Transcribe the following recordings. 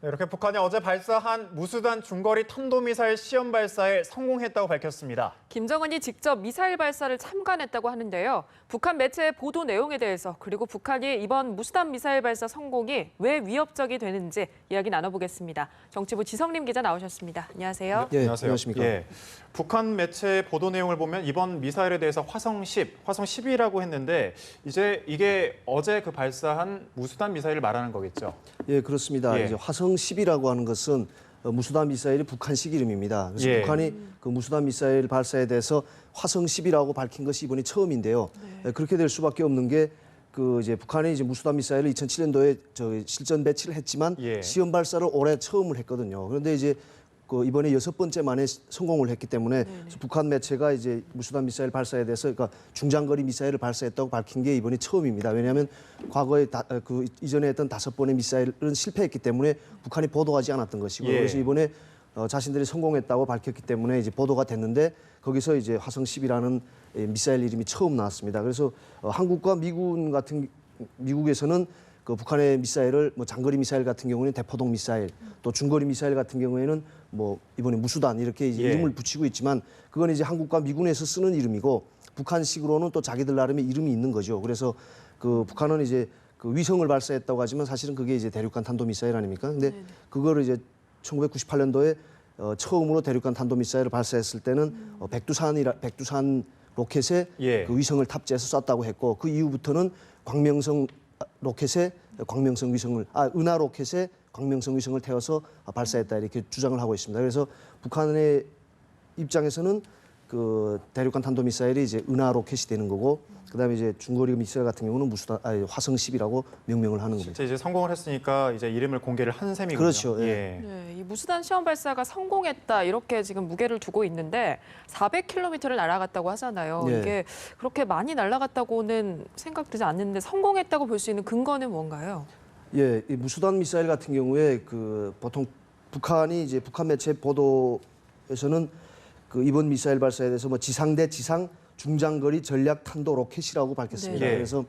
네, 이렇게 북한이 어제 발사한 무수단 중거리 탄도미사일 시험 발사에 성공했다고 밝혔습니다. 김정은이 직접 미사일 발사를 참관했다고 하는데요. 북한 매체의 보도 내용에 대해서 그리고 북한이 이번 무수단 미사일 발사 성공이 왜 위협적이 되는지 이야기 나눠보겠습니다. 정치부 지성림 기자 나오셨습니다. 안녕하세요. 네, 안녕하세요. 안녕하십니까. 예, 북한 매체 보도 내용을 보면 이번 미사일에 대해서 화성 10, 화성 10이라고 했는데 이제 이게 어제 그 발사한 무수단 미사일을 말하는 거겠죠? 예, 그렇습니다. 예. 이제 화성 10이라고 하는 것은 무수단 미사일이 북한식 이름입니다. 그래서 예. 북한이 그 무수단 미사일 발사에 대해서 화성 10이라고 밝힌 것이 이번이 처음인데요. 그렇게 될 수밖에 없는 게 그 이제 북한이 이제 무수단 미사일을 2007년도에 실전 배치를 했지만 예. 시험 발사를 올해 처음을 했거든요. 그런데 이제 그 이번에 6번째 만에 성공을 했기 때문에 북한 매체가 이제 무수단 미사일 발사에 대해서 그러니까 중장거리 미사일을 발사했다고 밝힌 게 이번이 처음입니다. 왜냐하면 과거에 그 이전에 했던 5번의 미사일은 실패했기 때문에 북한이 보도하지 않았던 것이고요. 예. 그래서 이번에 자신들이 성공했다고 밝혔기 때문에 이제 보도가 됐는데 거기서 이제 화성 10이라는 미사일 이름이 처음 나왔습니다. 그래서 한국과 미국에서는 그 북한의 미사일을 뭐 장거리 미사일 같은 경우는 대포동 미사일, 또 중거리 미사일 같은 경우에는 뭐 이번에 무수단 이렇게 이제 예. 이름을 붙이고 있지만 그건 이제 한국과 미군에서 쓰는 이름이고 북한식으로는 또 자기들 나름의 이름이 있는 거죠. 그래서 그 북한은 이제 그 위성을 발사했다고 하지만 사실은 그게 이제 대륙간 탄도 미사일 아닙니까? 근데 그거를 이제 1998년도에 처음으로 대륙간 탄도 미사일을 발사했을 때는 백두산 로켓에 예. 그 위성을 탑재해서 쐈다고 했고 그 이후부터는 광명성 로켓에 광명성 위성을 은하 로켓에 광명성 위성을 태워서 발사했다 이렇게 주장을 하고 있습니다. 그래서 북한의 입장에서는 그 대륙간 탄도 미사일이 이제 은하 로켓이 되는 거고 그다음에 이제 중거리 미사일 같은 경우는 화성 10이라고 명명을 하는 겁니다. 이제 성공을 했으니까 이제 이름을 공개를 한 셈이군요. 그렇죠. 예. 네, 이 무수단 시험 발사가 성공했다 이렇게 지금 무게를 두고 있는데 400km를 날아갔다고 하잖아요. 네. 이게 그렇게 많이 날아갔다고는 생각되지 않는데 성공했다고 볼 수 있는 근거는 뭔가요? 예, 이 무수단 미사일 같은 경우에 그 보통 북한이 이제 북한 매체 보도에서는 그 이번 미사일 발사에 대해서 뭐 지상 대 지상 중장거리 전략 탄도 로켓이라고 밝혔습니다. 네. 그래서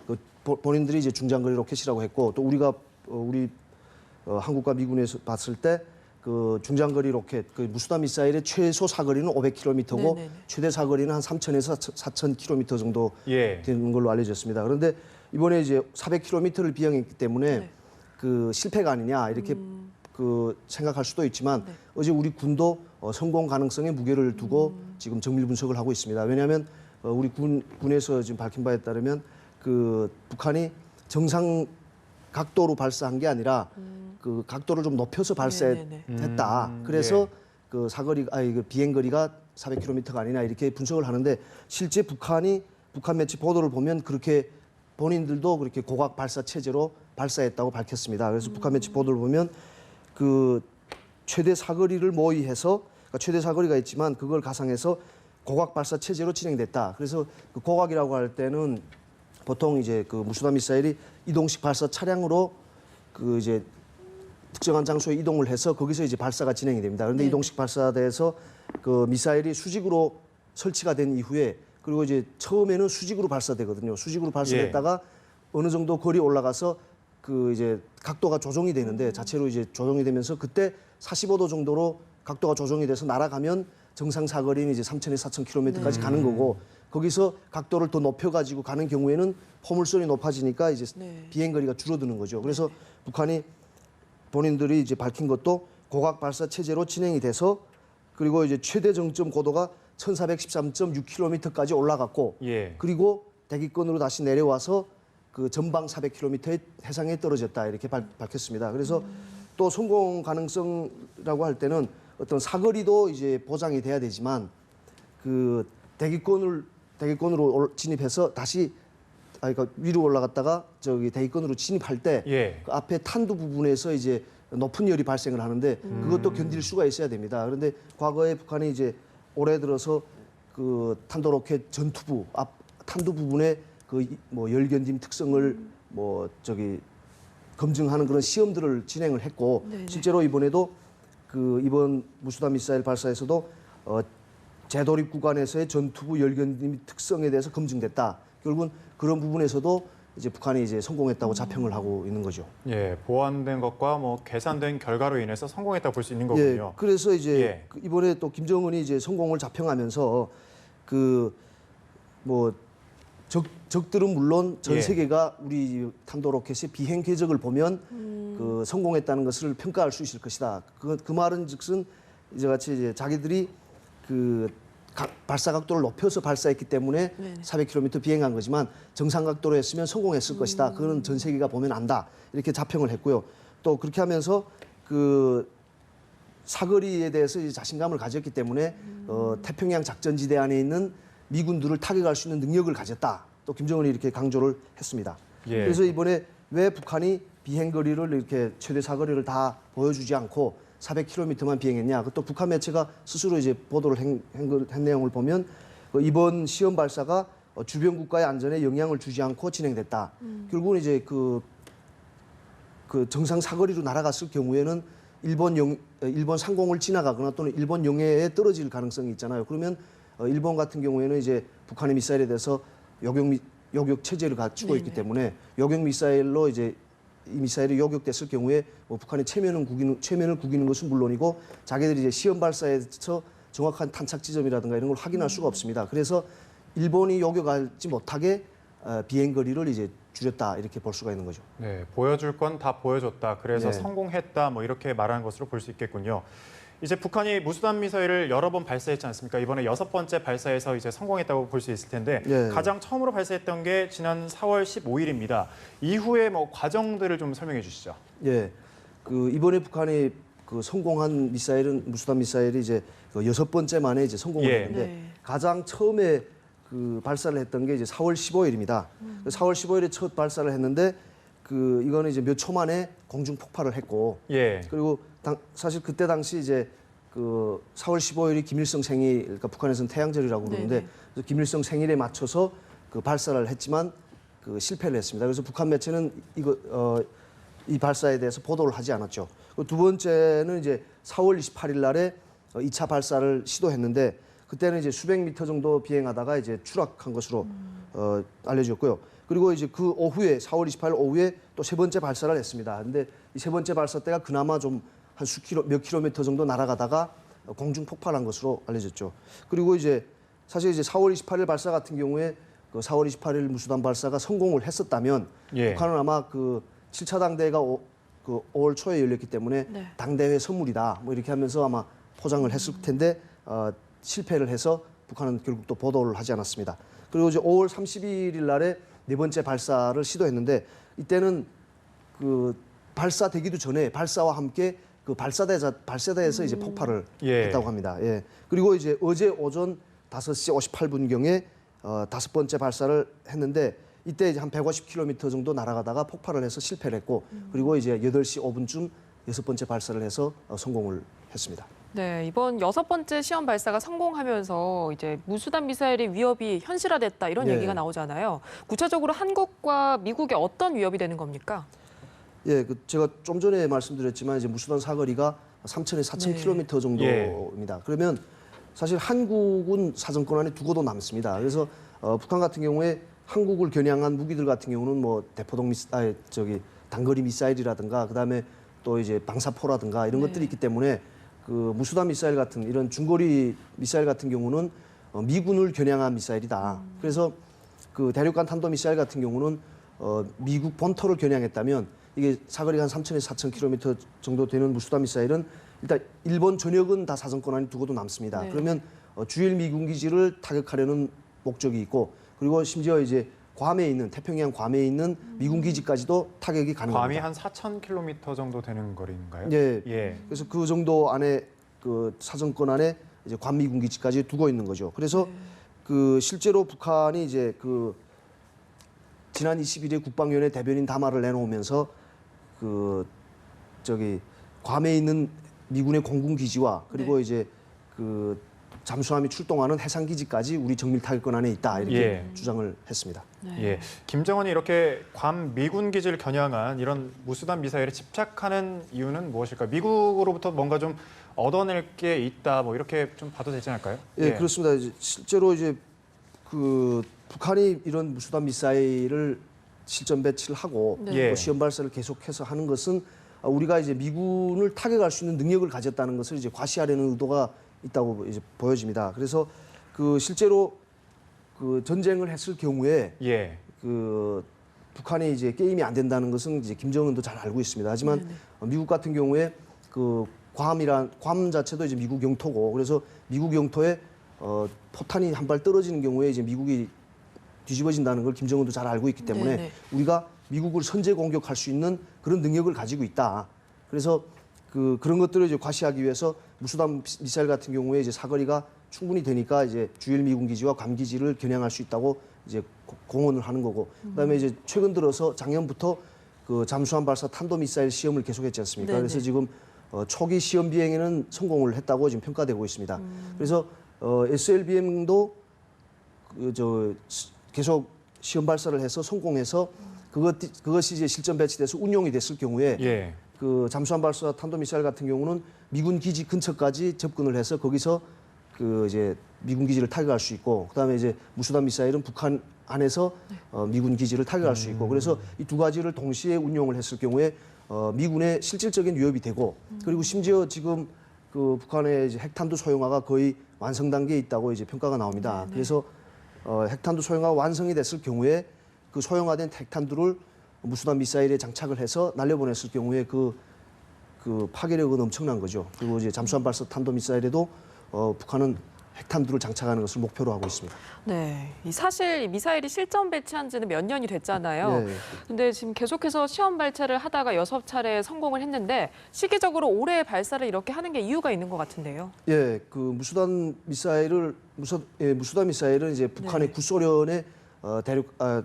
그 본인들이 이제 중장거리 로켓이라고 했고 또 우리가 한국과 미군에서 봤을 때 그 중장거리 로켓 그 무수단 미사일의 최소 사거리는 500km고 네네네. 최대 사거리는 한 3,000에서 4,000km 정도 예. 되는 걸로 알려졌습니다. 그런데 이번에 이제 400km를 비행했기 때문에 네. 그 실패가 아니냐 이렇게 그 생각할 수도 있지만 어제 우리 군도 성공 가능성에 무게를 두고 지금 정밀 분석을 하고 있습니다. 왜냐하면 우리 군에서 지금 밝힌 바에 따르면 그 북한이 정상 각도로 발사한 게 아니라 그 각도를 좀 높여서 발사했다. 그래서 그 그 비행 거리가 400km가 아니냐 이렇게 분석을 하는데 실제 북한 매체 보도를 보면 그렇게 본인들도 그렇게 고각 발사 체제로 발사했다고 밝혔습니다. 그래서 북한 매체 보도를 보면 그 최대 사거리를 모의해서 그러니까 최대 사거리가 있지만 그걸 가상해서 고각 발사 체제로 진행됐다. 그래서 그 고각이라고 할 때는 보통 이제 그 무수단 미사일이 이동식 발사 차량으로 그 이제 특정한 장소에 이동을 해서 거기서 이제 발사가 진행이 됩니다. 그런데 이동식 발사대에서 그 미사일이 수직으로 설치가 된 이후에 그리고 이제 처음에는 수직으로 발사되거든요. 수직으로 발사됐다가 어느 정도 거리 올라가서 그 이제 각도가 조정이 되는데 자체로 이제 조정이 되면서 그때 45도 정도로 각도가 조정이 돼서 날아가면 정상 사거리는 이제 3,000에서 4,000km까지 가는 거고 거기서 각도를 더 높여가지고 가는 경우에는 포물선이 높아지니까 이제 비행 거리가 줄어드는 거죠. 그래서 북한이 본인들이 이제 밝힌 것도 고각 발사 체제로 진행이 돼서 그리고 이제 최대 정점 고도가 1,413.6km까지 올라갔고 그리고 대기권으로 다시 내려와서 그 전방 400km의 해상에 떨어졌다 이렇게 밝혔습니다. 그래서 또 성공 가능성이라고 할 때는 어떤 사거리도 이제 보장이 돼야 되지만 그 대기권으로 진입해서 다시 그러니까 위로 올라갔다가 저기 대기권으로 진입할 때 그 앞에 탄두 부분에서 이제 높은 열이 발생을 하는데 그것도 견딜 수가 있어야 됩니다. 그런데 과거에 북한이 이제 올해 들어서 그 탄도 로켓 전투부 앞 탄두 부분에 그 뭐 열 견딤 특성을 뭐 저기 검증하는 그런 시험들을 진행을 했고 실제로 이번에도 그 이번 무수단 미사일 발사에서도 재도립 구간에서의 전투부 열 견딤 특성에 대해서 검증됐다. 결국은 그런 부분에서도 이제 북한이 이제 성공했다고 자평을 하고 있는 거죠. 예, 보완된 것과 뭐 계산된 결과로 인해서 성공했다고 볼 수 있는 예, 거군요. 그래서 이제 예. 그 이번에 또 김정은이 이제 성공을 자평하면서 그 뭐 적들은 물론 전 예. 세계가 우리 탄도 로켓의 비행 궤적을 보면 그 성공했다는 것을 평가할 수 있을 것이다. 그 말은즉슨 이제 같이 이제 자기들이 그 발사 각도를 높여서 발사했기 때문에 네네. 400km 비행한 거지만 정상 각도로 했으면 성공했을 것이다. 그거는 전 세계가 보면 안다. 이렇게 자평을 했고요. 또 그렇게 하면서 그 사거리에 대해서 이제 자신감을 가졌기 때문에 태평양 작전지대 안에 있는 미군들을 타격할 수 있는 능력을 가졌다. 또 김정은이 이렇게 강조를 했습니다. 예. 그래서 이번에 왜 북한이 비행 거리를 이렇게 최대 사거리를 다 보여주지 않고 400km만 비행했냐? 또 북한 매체가 스스로 이제 보도를 한 내용을 보면 이번 시험 발사가 주변 국가의 안전에 영향을 주지 않고 진행됐다. 결국은 이제 그 정상 사거리로 날아갔을 경우에는 일본 상공을 지나가거나 또는 일본 영해에 떨어질 가능성이 있잖아요. 그러면 일본 같은 경우에는 이제 북한의 미사일에 대해서 요격 체제를 갖추고 있기 때문에 요격 미사일로 이제 이 미사일이 요격됐을 경우에 뭐 북한이 체면을 구기는 것은 물론이고 자기들이 이제 시험 발사에서 정확한 탄착 지점이라든가 이런 걸 확인할 수가 없습니다. 그래서 일본이 요격하지 못하게 비행 거리를 이제 줄였다 이렇게 볼 수가 있는 거죠. 네, 보여줄 건 다 보여줬다. 그래서 네. 성공했다. 뭐 이렇게 말하는 것으로 볼 수 있겠군요. 이제 북한이 무수단 미사일을 여러 번 발사했지 않습니까? 이번에 6번째 발사에서 이제 성공했다고 볼 수 있을 텐데 네. 가장 처음으로 발사했던 게 지난 4월 15일입니다. 이후에 뭐 과정들을 좀 설명해 주시죠. 예, 그 이번에 북한이 그 성공한 미사일은 무수단 미사일이 이제 그 6번째 만에 이제 성공을 예. 했는데 네. 가장 처음에 그 발사를 했던 게 이제 4월 15일입니다. 4월 15일에 첫 발사를 했는데 그 이거는 이제 몇 초 만에 공중 폭발을 했고 예. 그리고 사실 그때 당시 이제 그 4월 15일이 김일성 생일, 그러니까 북한에서는 태양절이라고 그러는데 네네. 그래서 김일성 생일에 맞춰서 그 발사를 했지만 그 실패를 했습니다. 그래서 북한 매체는 이 발사에 대해서 보도를 하지 않았죠. 두 번째는 이제 4월 28일 날에 2차 발사를 시도했는데 그때는 이제 수백 미터 정도 비행하다가 이제 추락한 것으로 알려졌고요. 그리고 이제 그 오후에 4월 28일 오후에 또 세 번째 발사를 했습니다. 근데 이 세 번째 발사 때가 그나마 좀 한 몇 킬로미터 정도 날아가다가 공중 폭발한 것으로 알려졌죠. 그리고 이제 사실 이제 4월 28일 발사 같은 경우에 그 4월 28일 무수단 발사가 성공을 했었다면 예. 북한은 아마 그 7차 당대회가 5월 초에 열렸기 때문에 네. 당대회 선물이다 뭐 이렇게 하면서 아마 포장을 했을 텐데 실패를 해서 북한은 결국 또 보도를 하지 않았습니다. 그리고 이제 5월 31일 날에 네 번째 발사를 시도했는데 이때는 그 발사되기도 전에 발사와 함께 그 발사대에서 이제 폭발을 예. 했다고 합니다. 예. 그리고 이제 어제 오전 5시 58분경에 다섯 번째 발사를 했는데 이때 이제 한 150km 정도 날아가다가 폭발을 해서 실패를 했고 그리고 이제 8시 5분쯤 여섯 번째 발사를 해서 성공을 했습니다. 네, 이번 6번째 시험 발사가 성공하면서 이제 무수단 미사일의 위협이 현실화됐다 이런 네. 얘기가 나오잖아요. 구체적으로 한국과 미국에 어떤 위협이 되는 겁니까? 예, 그 제가 좀 전에 말씀드렸지만 이제 무수단 사거리가 3,000에서 4,000km 정도입니다. 그러면 사실 한국은 사정권 안에 두고도 남습니다. 그래서 북한 같은 경우에 한국을 겨냥한 무기들 같은 경우는 뭐 대포동 단거리 미사일이라든가 그다음에 또 이제 방사포라든가 이런 네. 것들이 있기 때문에 그 무수단 미사일 같은 이런 중거리 미사일 같은 경우는 미군을 겨냥한 미사일이다. 그래서 그 대륙간 탄도 미사일 같은 경우는 미국 본토를 겨냥했다면 이게 사거리가 한 3,000에서 4,000km 정도 되는 무수단 미사일은 일단 일본 전역은 다 사정권 안에 두고도 남습니다. 네. 그러면 주일 미군 기지를 타격하려는 목적이 있고 그리고 심지어 이제 괌에 있는 태평양 괌에 있는 미군 기지까지도 타격이 가능합니다. 괌이 한 4,000km 정도 되는 거리인가요? 예. 예. 그래서 그 정도 안에 그 사정권 안에 이제 괌 미군 기지까지 두고 있는 거죠. 그래서 그 실제로 북한이 이제 그 지난 20일에 국방위원회 대변인 담화를 내놓으면서 그 괌에 있는 미군의 공군 기지와 그리고 네. 이제 그 잠수함이 출동하는 해상 기지까지 우리 정밀 타격권 안에 있다 이렇게 예. 주장을 했습니다. 네. 예, 김정은이 이렇게 괌 미군 기지를 겨냥한 이런 무수단 미사일에 집착하는 이유는 무엇일까요? 미국으로부터 뭔가 좀 얻어낼 게 있다, 뭐 이렇게 좀 봐도 되지 않을까요? 예, 그렇습니다. 실제로 이제 그 북한이 이런 무수단 미사일을 실전 배치를 하고 네. 또 시험 발사를 계속해서 하는 것은 우리가 이제 미군을 타격할 수 있는 능력을 가졌다는 것을 이제 과시하려는 의도가 있다고 이제 보여집니다. 그래서 그 실제로 그 전쟁을 했을 경우에 예. 그 북한이 이제 게임이 안 된다는 것은 이제 김정은도 잘 알고 있습니다. 하지만 미국 같은 경우에 그 괌 자체도 이제 미국 영토고 그래서 미국 영토에 포탄이 한 발 떨어지는 경우에 이제 미국이 뒤집어진다는 걸 김정은도 잘 알고 있기 때문에 네네. 우리가 미국을 선제 공격할 수 있는 그런 능력을 가지고 있다. 그래서 그런 것들을 이제 과시하기 위해서 무수단 미사일 같은 경우에 이제 사거리가 충분히 되니까 이제 주일 미군 기지와 괌 기지를 겨냥할 수 있다고 이제 공언을 하는 거고 그다음에 이제 최근 들어서 작년부터 그 잠수함 발사 탄도 미사일 시험을 계속했지 않습니까? 네네. 그래서 지금 초기 시험 비행에는 성공을 했다고 지금 평가되고 있습니다. 그래서 SLBM도 계속 시험 발사를 해서 성공해서 그것이 이제 실전 배치돼서 운용이 됐을 경우에 예. 그 잠수함 발사 탄도 미사일 같은 경우는 미군 기지 근처까지 접근을 해서 거기서 그 이제 미군 기지를 타격할 수 있고 그다음에 이제 무수단 미사일은 북한 안에서 미군 기지를 타격할 수 있고 그래서 이 두 가지를 동시에 운용을 했을 경우에 미군의 실질적인 위협이 되고 그리고 심지어 지금 그 북한의 이제 핵탄두 소형화가 거의 완성 단계에 있다고 이제 평가가 나옵니다. 그래서 핵탄두 소형화가 완성이 됐을 경우에 그 소형화된 핵탄두를 무수단 미사일에 장착을 해서 날려보냈을 경우에 그 파괴력은 엄청난 거죠. 그리고 이제 잠수함 발사 탄도 미사일에도 북한은 핵탄두를 장착하는 것을 목표로 하고 있습니다. 네, 사실 이 미사일이 실전 배치한 지는 몇 년이 됐잖아요. 네. 근데 지금 계속해서 시험 발사를 하다가 6차례 성공을 했는데 시기적으로 올해 발사를 이렇게 하는 게 이유가 있는 것 같은데요. 예, 그 무수단 미사일은 이제 북한의 네.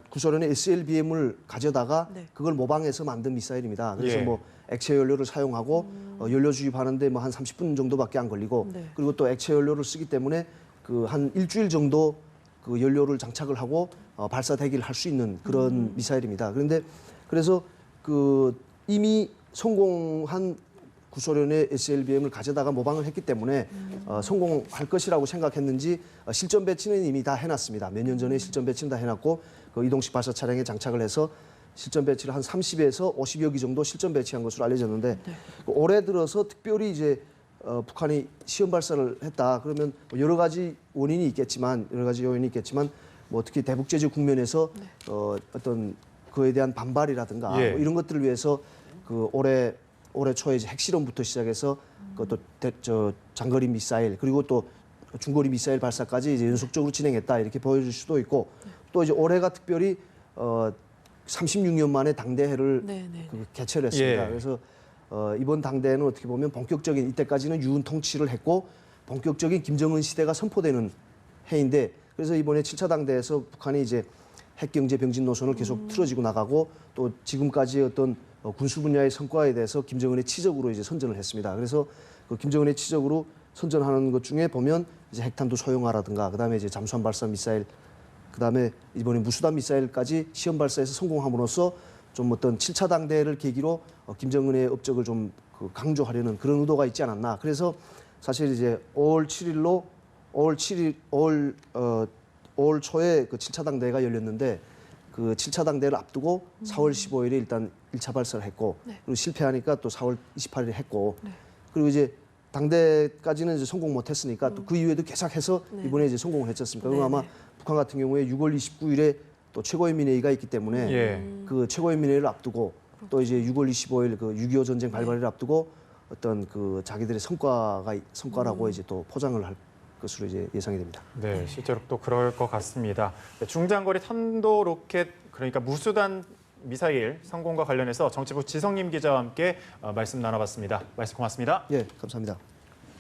구소련의 SLBM을 가져다가 네. 그걸 모방해서 만든 미사일입니다. 그래서 예. 뭐 액체 연료를 사용하고 연료 주입하는데 뭐 한 30분 정도밖에 안 걸리고 네. 그리고 또 액체 연료를 쓰기 때문에 그 한 일주일 정도 그 연료를 장착을 하고 발사 대기를 할 수 있는 그런 미사일입니다. 그래서 그 이미 성공한 구소련의 SLBM을 가져다가 모방을 했기 때문에 성공할 것이라고 생각했는지 실전 배치는 이미 다 해놨습니다. 몇 년 전에 실전 배치는 다 해놨고 그 이동식 발사 차량에 장착을 해서 실전 배치를 한 30에서 50여 기 정도 실전 배치한 것으로 알려졌는데 올해 들어서 특별히 이제 북한이 시험 발사를 했다. 그러면 뭐 여러 가지 원인이 있겠지만 여러 가지 요인이 있겠지만 뭐 특히 대북 제재 국면에서 어떤 그에 대한 반발이라든가 예. 뭐 이런 것들을 위해서 그 올해 초에 이제 핵실험부터 시작해서 그것도 장거리 미사일 그리고 또 중거리 미사일 발사까지 이제 연속적으로 진행했다 이렇게 보여줄 수도 있고 또 이제 올해가 특별히 36년 만에 당대회를 네네. 개최를 했습니다. 예. 그래서 이번 당대회는 어떻게 보면 본격적인 이때까지는 유은 통치를 했고 본격적인 김정은 시대가 선포되는 해인데 그래서 이번에 7차 당대에서 북한이 이제 핵경제 병진 노선을 계속 틀어지고 나가고 또 지금까지 어떤 군수 분야의 성과에 대해서 김정은의 치적으로 이제 선전을 했습니다. 그래서 그 김정은의 치적으로 선전하는 것 중에 보면 이제 핵탄두 소형화라든가 그다음에 이제 잠수함 발사 미사일 그다음에 이번에 무수단 미사일까지 시험 발사에서 성공함으로써 좀 어떤 7차 당대를 계기로 김정은의 업적을 좀 강조하려는 그런 의도가 있지 않았나. 그래서 사실 이제 5월 초에 그 7차 당대가 열렸는데 그 7차 당대를 앞두고 4월 15일에 일단 1차 발사를 했고 그리고 실패하니까 또 4월 28일에 했고 그리고 이제 당대까지는 이제 성공 못했으니까 또 그 이후에도 계속해서 이번에 이제 성공을 했지 않습니까? 그럼 아마 북한 같은 경우에 6월 29일에 또 최고인민회의가 있기 때문에 예. 그 최고인민회의를 앞두고 또 이제 6월 25일 그 6.25 전쟁 발발을 앞두고 어떤 그 자기들의 성과라고 이제 또 포장을 할 것으로 이제 예상이 됩니다. 네, 실제로 또 그럴 것 같습니다. 네, 중장거리 탄도 로켓 그러니까 무수단 미사일 성공과 관련해서 정치부 지성림 기자와 함께 말씀 나눠봤습니다. 말씀 고맙습니다. 예, 감사합니다.